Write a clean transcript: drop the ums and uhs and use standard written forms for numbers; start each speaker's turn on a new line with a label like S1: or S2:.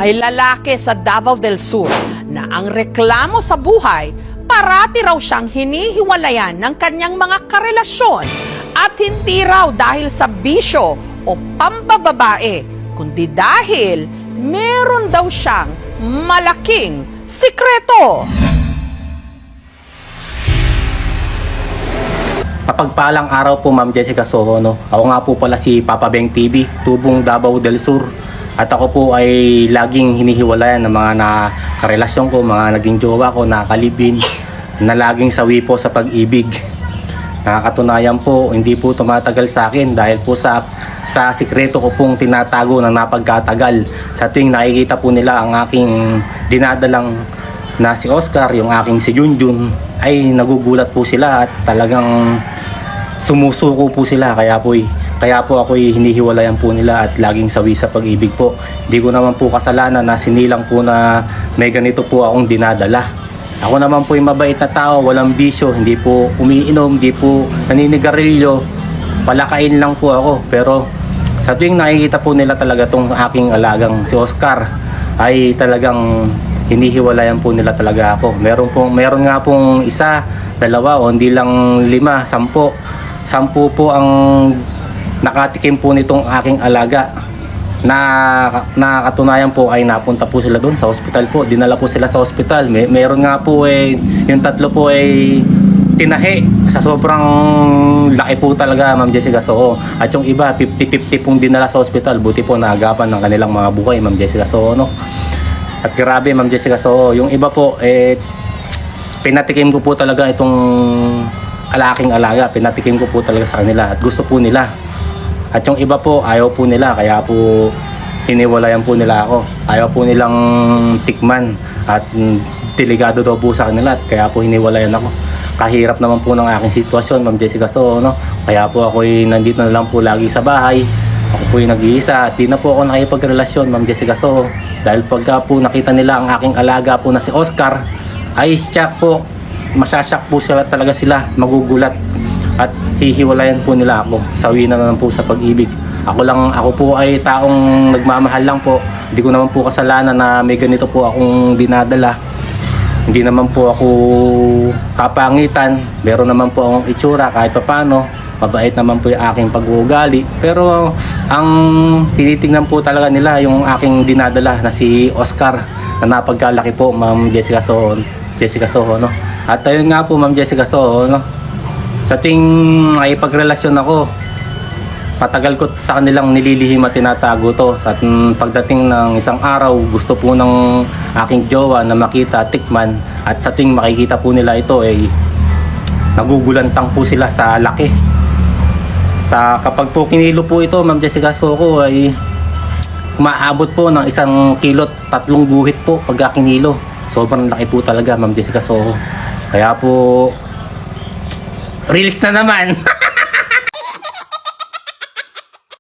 S1: Ay lalaki sa Davao del Sur na ang reklamo sa buhay, parati raw siyang hinihiwalayan ng kanyang mga karelasyon at hindi raw dahil sa bisyo o pambababae, kundi dahil meron daw siyang malaking sikreto.
S2: Mapagpalang araw po, Ma'am Jessica Soho, no? Ako nga po pala si Papa Beng TV, tubong Davao del Sur. At ako po ay laging hinihiwalayan ng mga nakarelasyon ko, mga naging jowa ko, nakalibin, na laging sawi po sa pag-ibig. Nakakatunayan po, hindi po tumatagal sa akin dahil po sa sikreto ko pong tinatago na napagkatagal. Sa tuwing nakikita po nila ang aking dinadalang na si Oscar, yung aking si Junjun, ay nagugulat po sila at talagang sumusuko po sila. Kaya po ako'y hinihiwalayan po nila at laging sawi sa pag-ibig po. Hindi ko naman po kasalanan na sinilang po na may ganito po akong dinadala. Ako naman po yung mabait na tao, walang bisyo, hindi po umiinom, hindi po naninigarilyo, palakain lang po ako. Pero sa tuwing nakikita po nila talaga tong aking alagang si Oscar, ay talagang hinihiwalayan po nila talaga ako. Meron nga pong isa, dalawa, o hindi lang 5, 10. 10 po ang nakatikim po nitong aking alaga na katunayan po ay napunta po sila doon sa ospital po. Dinala po sila sa ospital. Meron nga po yung 3 po ay tinahi sa sobrang laki po talaga, Ma'am Jessica Soho. At yung iba 50-50 pong dinala sa ospital. Buti po naagapan ng kanilang mga buhay, Ma'am Jessica Soho, no? At grabe, Ma'am Jessica Soho, yung iba po pinatikim ko po talaga itong alaking alaga. Pinatikim ko po talaga sa kanila at gusto po nila. At yung iba po, ayaw po nila, kaya po hiniwalayan po nila ako. Ayaw po nilang tikman at delikado daw po sa kanila at kaya po hiniwalayan ako. Kahirap naman po ng aking sitwasyon, Ma'am Jessica Soho, no? Kaya po ako'y nandito na lang po lagi sa bahay. Ako po yung nag-iisa at di na po ako nakipagrelasyon, Ma'am Jessica Soho. Dahil pagka po nakita nila ang aking alaga po na si Oscar, ay siya po, masasyak po talaga sila, magugulat. At hihiwalayan po nila ako. Sawi na naman po sa pag-ibig. Ako po ay taong nagmamahal lang po. Hindi ko naman po kasalanan na may ganito po akong dinadala. Hindi naman po ako kapangitan. Meron naman po akong itsura kahit papano. Mabait naman po yung aking pag-uugali. Pero ang tinitingnan po talaga nila yung aking dinadala na si Oscar na napagkalaki po, Ma'am Jessica Soho. No? At ayun nga po, Ma'am Jessica Soho, no? Sa tuwing ay pagrelasyon ako, patagal ko sa kanilang nililihim at tinatago to. At pagdating ng isang araw, gusto po ng aking jowa na makita at tikman. At sa tuwing makikita po nila ito, ay nagugulantang po sila sa laki. Kapag po kinilo po ito, Ma'am Jessica Soho, ay umaabot po ng 1 kilot 3 guhit po pagka kinilo. Sobrang laki po talaga, Ma'am Jessica Soho. Kaya po, release na naman.